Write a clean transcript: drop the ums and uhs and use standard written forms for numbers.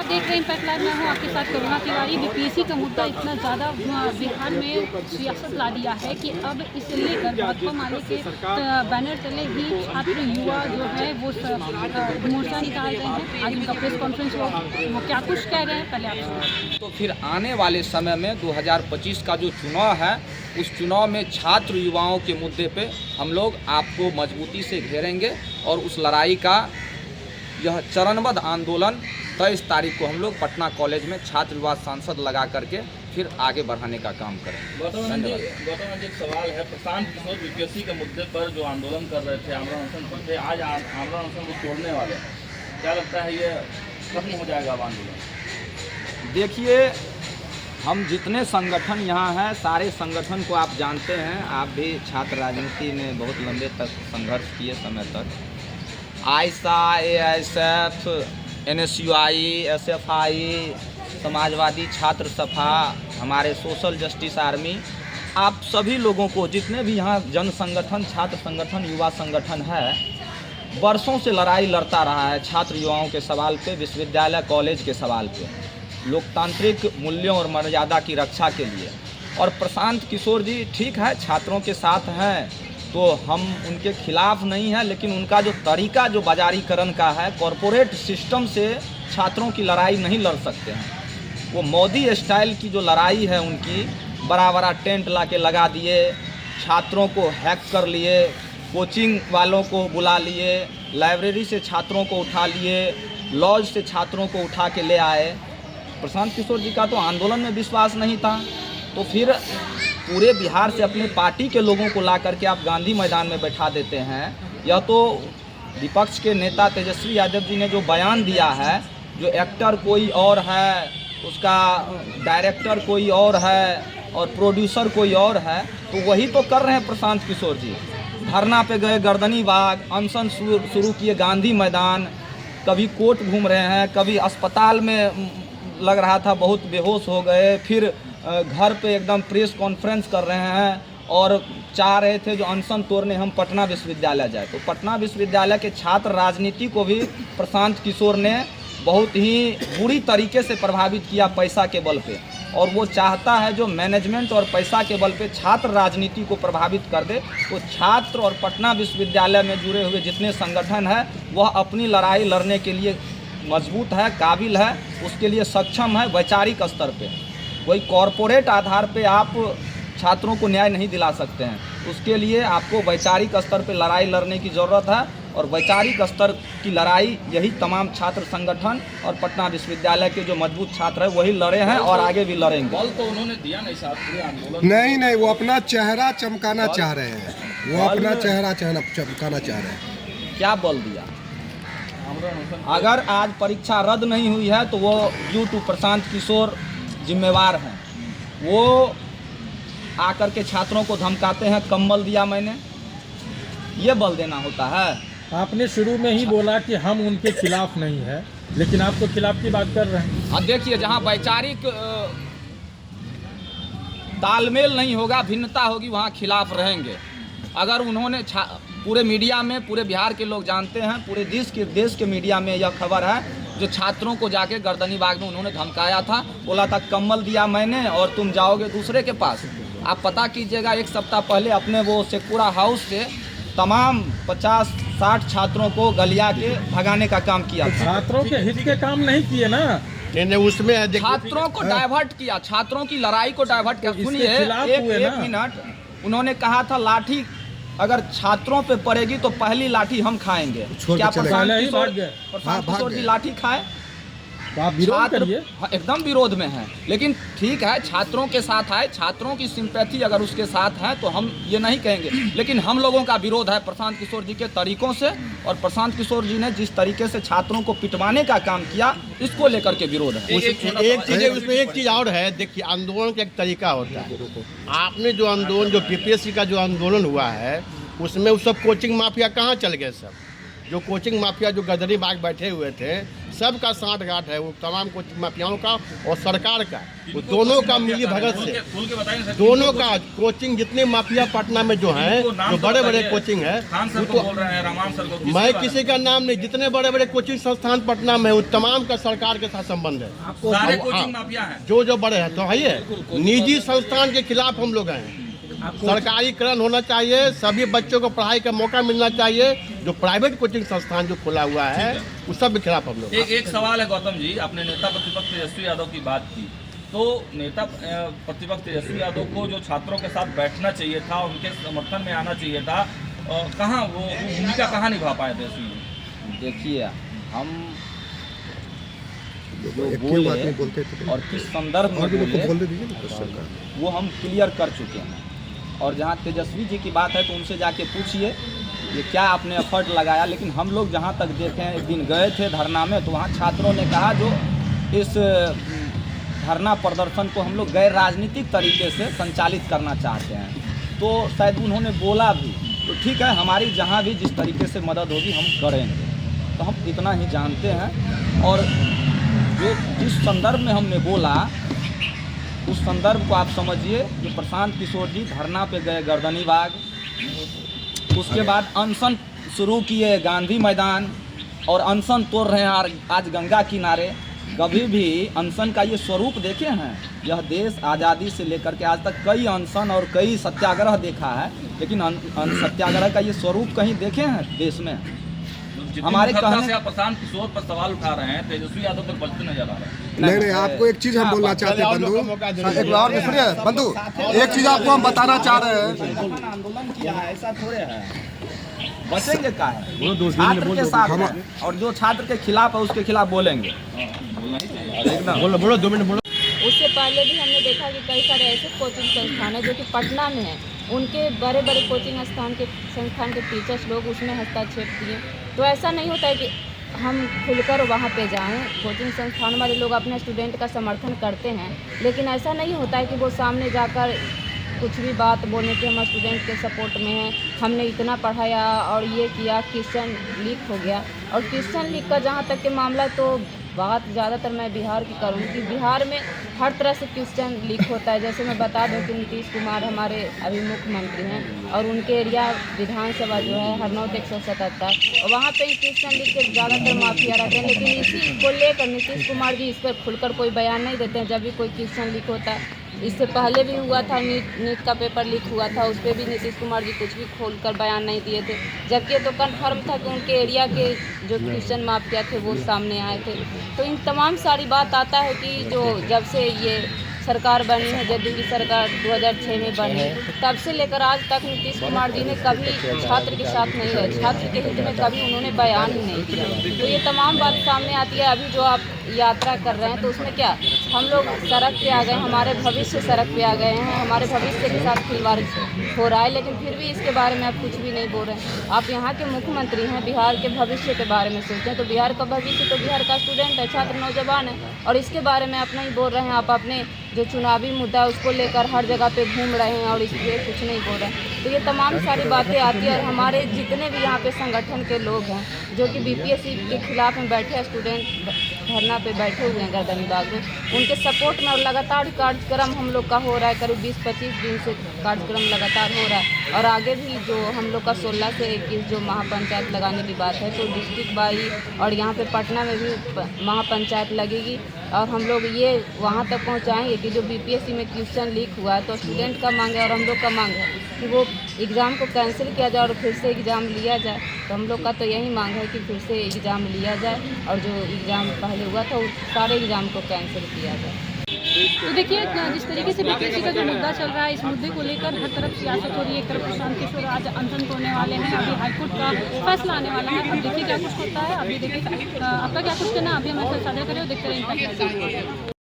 आप देख रहे हैं इम्पैक्ट लाइव, मैं हूँ आपके साथ करुणा तिवारी। बीपीएससी का मुद्दा इतना ज़्यादा बिहार में सियासत ला दिया है कि अब इसे लेकर भाकपा माले के बैनर तले ही छात्र युवा जो है वो मोर्चा निकाल रहे हैं। आज उनका प्रेस कॉन्फ्रेंस हुआ, वो क्या कुछ कह रहे हैं पहले आप सुनिए। तो फिर आने वाले समय में 2025 का जो चुनाव है, उस चुनाव में छात्र युवाओं के मुद्दे पे हम लोग आपको मजबूती से घेरेंगे और उस लड़ाई का यह चरणबद्ध आंदोलन 23 तारीख को हम लोग पटना कॉलेज में छात्र युवा सांसद लगा करके फिर आगे बढ़ाने का काम करेंगे। गौतम जी, एक सवाल है। प्रशांत किशोर बीपीएससी के मुद्दे पर जो आंदोलन कर रहे थे, आमरण अनशन पर थे, आज आमरण अनशन को तोड़ने वाले, क्या लगता है ये खत्म हो जाएगा आंदोलन? देखिए, हम जितने संगठन यहाँ हैं, सारे संगठन को आप जानते हैं। आप भी छात्र राजनीति में बहुत लंबे तक संघर्ष किए समय तक। आयसा, एएसएफ, एनएसयूआई, एसएफआई, समाजवादी छात्र सभा, हमारे सोशल जस्टिस आर्मी, आप सभी लोगों को, जितने भी यहाँ जन संगठन, छात्र संगठन, युवा संगठन है, वर्षों से लड़ाई लड़ता रहा है छात्र युवाओं के सवाल पे, विश्वविद्यालय कॉलेज के सवाल पे, लोकतांत्रिक मूल्यों और मर्यादा की रक्षा के लिए। और प्रशांत किशोर जी ठीक है, छात्रों के साथ हैं, तो हम उनके खिलाफ नहीं हैं, लेकिन उनका जो तरीका जो बाजारीकरण का है, कॉरपोरेट सिस्टम से छात्रों की लड़ाई नहीं लड़ सकते हैं। वो मोदी स्टाइल की जो लड़ाई है उनकी, बड़ा बड़ा टेंट ला के लगा दिए, छात्रों को हैक कर लिए, कोचिंग वालों को बुला लिए, लाइब्रेरी से छात्रों को उठा लिए, लॉज से छात्रों को उठा के ले आए। प्रशांत किशोर जी का तो आंदोलन में विश्वास नहीं था, तो फिर पूरे बिहार से अपने पार्टी के लोगों को ला करके आप गांधी मैदान में बैठा देते हैं। यह तो विपक्ष के नेता तेजस्वी यादव जी ने जो बयान दिया है, जो एक्टर कोई और है, उसका डायरेक्टर कोई और है और प्रोड्यूसर कोई और है, तो वही तो कर रहे हैं प्रशांत किशोर जी। धरना पे गए गर्दनी बाग, अनशन शुरू किए गांधी मैदान, कभी कोर्ट घूम रहे हैं, कभी अस्पताल में लग रहा था बहुत बेहोश हो गए, फिर घर पे एकदम प्रेस कॉन्फ्रेंस कर रहे हैं और चाह रहे थे जो अनशन तोड़ने हम पटना विश्वविद्यालय जाए। तो पटना विश्वविद्यालय के छात्र राजनीति को भी प्रशांत किशोर ने बहुत ही बुरी तरीके से प्रभावित किया पैसा के बल पे, और वो चाहता है जो मैनेजमेंट और पैसा के बल पे छात्र राजनीति को प्रभावित कर दे। तो छात्र और पटना विश्वविद्यालय में जुड़े हुए जितने संगठन हैं, वह अपनी लड़ाई लड़ने के लिए मजबूत है, काबिल है, उसके लिए सक्षम है। वैचारिक स्तर पे कोई कॉरपोरेट आधार पे आप छात्रों को न्याय नहीं दिला सकते हैं। उसके लिए आपको वैचारिक स्तर पे लड़ाई लड़ने की ज़रूरत है, और वैचारिक स्तर की लड़ाई यही तमाम छात्र संगठन और पटना विश्वविद्यालय के जो मजबूत छात्र हैं वही लड़े हैं और आगे भी लड़ेंगे। बल तो उन्होंने दिया नहीं साहब पूरे आंदोलन। नहीं, वो अपना चेहरा चमकाना चाह रहे हैं, वो अपना चेहरा चमकाना चाह रहे हैं। क्या बल दिया? अगर आज परीक्षा रद्द नहीं हुई है तो वो ड्यू टू प्रशांत किशोर जिम्मेवार हैं। वो आकर के छात्रों को धमकाते हैं, कम्बल दिया मैंने, ये बल देना होता है। आपने शुरू में ही बोला कि हम उनके खिलाफ नहीं है, लेकिन आप तो खिलाफ की बात कर रहे हैं। अब देखिए, जहाँ वैचारिक तालमेल नहीं होगा, भिन्नता होगी, वहाँ खिलाफ रहेंगे। अगर उन्होंने पूरे मीडिया में, पूरे बिहार के लोग जानते हैं, पूरे देश के मीडिया में यह खबर है, जो छात्रों को जाके गर्दनी बाग में उन्होंने धमकाया था, बोला था कम्बल दिया मैंने और तुम जाओगे दूसरे के पास। आप पता कीजिएगा, एक सप्ताह पहले अपने वो शेखपुरा हाउस से तमाम 50-60 छात्रों को गलिया के भगाने का काम किया। छात्रों के हित के काम नहीं किए ना, उसमें छात्रों को डाइवर्ट किया, छात्रों की लड़ाई को डाइवर्ट किया। सुनिए एक मिनट, उन्होंने कहा था लाठी अगर छात्रों पे पड़ेगी तो पहली लाठी हम खाएंगे। क्या प्रशांत किशोर जी लाठी खाए? आप विरोध करिए। एकदम विरोध में है, लेकिन ठीक है, छात्रों के साथ आए, छात्रों की सिंपैथी अगर उसके साथ है तो हम ये नहीं कहेंगे, लेकिन हम लोगों का विरोध है प्रशांत किशोर जी के तरीकों से, और प्रशांत किशोर जी ने जिस तरीके से छात्रों को पिटवाने का काम किया, इसको लेकर के विरोध है। उसमें एक चीज़ और है। देखिए, आंदोलन का एक तरीका होता है। आपने जो आंदोलन, जो बीपीएससी का जो आंदोलन हुआ है, उसमें वो सब कोचिंग माफिया कहाँ चल गए? सब जो कोचिंग माफिया जो गदरी बाग बैठे हुए थे, सबका साठगांठ है, वो तमाम कोचिंग माफियाओं का और सरकार का, वो दोनों का मिली भगत से, खुल के बताइए सर, दोनों का कोचिंग जितने माफिया पटना में जो हैं, जो बड़े बड़े कोचिंग है, खान सर को बोल रहे हैं, रहमान सर को, मैं किसी का नाम नहीं, जितने बड़े बड़े कोचिंग संस्थान पटना में, वो तमाम का सरकार के साथ संबंध है। सारे हाँ, कोचिंग माफिया हैं। जो बड़े हैं तो है ये निजी संस्थान के खिलाफ हम लोग हैं। सरकारीकरण होना चाहिए, सभी बच्चों को पढ़ाई का मौका मिलना चाहिए। जो प्राइवेट कोचिंग संस्थान जो खुला हुआ है उस सब के खिलाफ हम लोग। एक सवाल है गौतम जी, अपने नेता प्रतिपक्ष तेजस्वी यादव की बात की, तो नेता प्रतिपक्ष तेजस्वी यादव को जो छात्रों के साथ बैठना चाहिए था, उनके समर्थन में आना चाहिए था, कहाँ वो भूमिका कहाँ निभा पाए तेजस्वी? देखिए, हम जो बोले और किस संदर्भ में बोले वो हम क्लियर कर चुके हैं। और जहाँ तेजस्वी जी की बात है तो उनसे जाके पूछिए ये क्या आपने एफर्ट लगाया। लेकिन हम लोग जहाँ तक देखें, एक दिन गए थे धरना में, तो वहाँ छात्रों ने कहा जो इस धरना प्रदर्शन को हम लोग गैर राजनीतिक तरीके से संचालित करना चाहते हैं, तो शायद उन्होंने बोला भी। तो ठीक है, हमारी जहाँ भी जिस तरीके से मदद होगी हम करेंगे। तो हम इतना ही जानते हैं। और जो जिस संदर्भ में हमने बोला उस संदर्भ को आप समझिए कि प्रशांत किशोर जी धरना पे गए गर्दनी बाग, उसके बाद अनशन शुरू किए गांधी मैदान, और अनशन तोड़ रहे हैं आज गंगा किनारे। कभी भी अनशन का ये स्वरूप देखे हैं? यह देश आज़ादी से लेकर के आज तक कई अनशन और कई सत्याग्रह देखा है, लेकिन सत्याग्रह का ये स्वरूप कहीं देखे हैं देश में? हमारे कहने से आप प्रशांत किशोर पर सवाल उठा रहे हैं, तेजस्वी यादव पर बचते नजर आ रहे हैं। नहीं, आपको एक चीज हम बोलना चाहते हैं बंधु, एक बार सुनिए बंधु, एक चीज आपको हम बताना चाह रहे हैं। आंदोलन किया है, ऐसा थोड़े है। बचेंगे का है, छात्र के साथ है, और जो छात्र के खिलाफ है उसके खिलाफ बोलेंगे। बोलो बोलो, 2 मिनट बोलो। उससे पहले भी हमने देखा कि कई सारे ऐसे कोचिंग संस्थान हैं जो कि पटना में हैं, उनके बड़े बड़े कोचिंग संस्थान के टीचर्स लोग उसमें हस्तक्षेप किए। तो ऐसा नहीं होता है कि हम खुलकर वहाँ पे जाएं। कोचिंग संस्थान वाले लोग अपने स्टूडेंट का समर्थन करते हैं, लेकिन ऐसा नहीं होता है कि वो सामने जाकर कुछ भी बात बोलने के हम स्टूडेंट के सपोर्ट में हैं, हमने इतना पढ़ाया और ये किया, क्वेश्चन लीक हो गया। और क्वेश्चन लीक का जहाँ तक के मामला, तो बात ज़्यादातर मैं बिहार की करूँगी कि बिहार में हर तरह से क्वेश्चन लीक होता है। जैसे मैं बता दूं कि नीतीश कुमार हमारे अभी मुख्यमंत्री हैं, और उनके एरिया विधानसभा जो है हरनौत 177, और वहाँ पे क्वेश्चन लीक के ज़्यादातर माफिया रहते हैं। लेकिन इसी को लेकर नीतीश कुमार जी इस पर खुलकर कोई बयान नहीं देते हैं। जब भी कोई क्वेश्चन लीक होता है, इससे पहले भी हुआ था, नीट का पेपर लीक हुआ था, उस पर भी नीतीश कुमार जी कुछ भी खोलकर बयान नहीं दिए थे, जबकि ये तो कन्फर्म था कि उनके एरिया के जो क्वेश्चन माफिया थे वो सामने आए थे। तो इन तमाम सारी बात आता है कि जो जब से ये सरकार बनी है, जदयू की सरकार 2006 में बनी, तब से लेकर आज तक नीतीश कुमार जी ने कभी छात्र के साथ नहीं रहे, छात्र के हित में कभी उन्होंने बयान ही नहीं दिया। तो ये तमाम बात सामने आती है। अभी जो आप यात्रा कर रहे हैं, तो उसमें क्या हम लोग सड़क पे आ गए, हमारे भविष्य सड़क पे आ गए हैं, हमारे भविष्य के साथ खिलवाड़ हो रहा है, लेकिन फिर भी इसके बारे में आप कुछ भी नहीं बोल रहे हैं। आप यहाँ के मुख्यमंत्री हैं, बिहार के भविष्य के बारे में सोचें। तो बिहार का भविष्य तो बिहार का स्टूडेंट है, छात्र नौजवान है, और इसके बारे में आप नहीं बोल रहे हैं। आप अपने जो चुनावी मुद्दा है उसको लेकर हर जगह पे घूम रहे हैं और इसलिए कुछ नहीं बोल रहे हैं। तो ये तमाम सारी बातें आती है। और हमारे जितने भी यहाँ पे संगठन के लोग हैं जो कि बीपीएससी के खिलाफ में बैठे स्टूडेंट धरना पे बैठे हुए हैं गर्दनी बाग में, उनके सपोर्ट में और लगातार कार्यक्रम हम लोग का हो रहा है। करीब 20-25 दिन से कार्यक्रम लगातार हो रहा है। और आगे भी जो हम लोग का 16 से 21 जो महापंचायत लगाने की बात है, तो डिस्ट्रिक्ट वाइज और यहाँ पे पटना में भी महापंचायत लगेगी। और हम लोग ये वहाँ तक पहुँचाएंगे कि जो बीपीएससी में क्वेश्चन लीक हुआ है, तो स्टूडेंट का मांग है और हम लोग का मांग है कि वो एग्ज़ाम को कैंसिल किया जाए और फिर से एग्ज़ाम लिया जाए। तो हम लोग का तो यही मांग है कि फिर से एग्ज़ाम लिया जाए और जो एग्ज़ाम पहले हुआ था उस सारे एग्ज़ाम को कैंसिल किया जाए। तो देखिए, जिस तरीके से बीपीएससी का जो मुद्दा चल रहा है, इस मुद्दे को लेकर हर तरफ सियासत हो रही है। एक तरफ प्रशांत किशोर आज अनशन तोड़ने वाले हैं, अभी हाईकोर्ट का फैसला आने वाला है। अब देखिए क्या कुछ होता है। अभी देखिए आपका क्या कुछ कहना, अभी हमारे साथ साझा करें और देखते रहिए।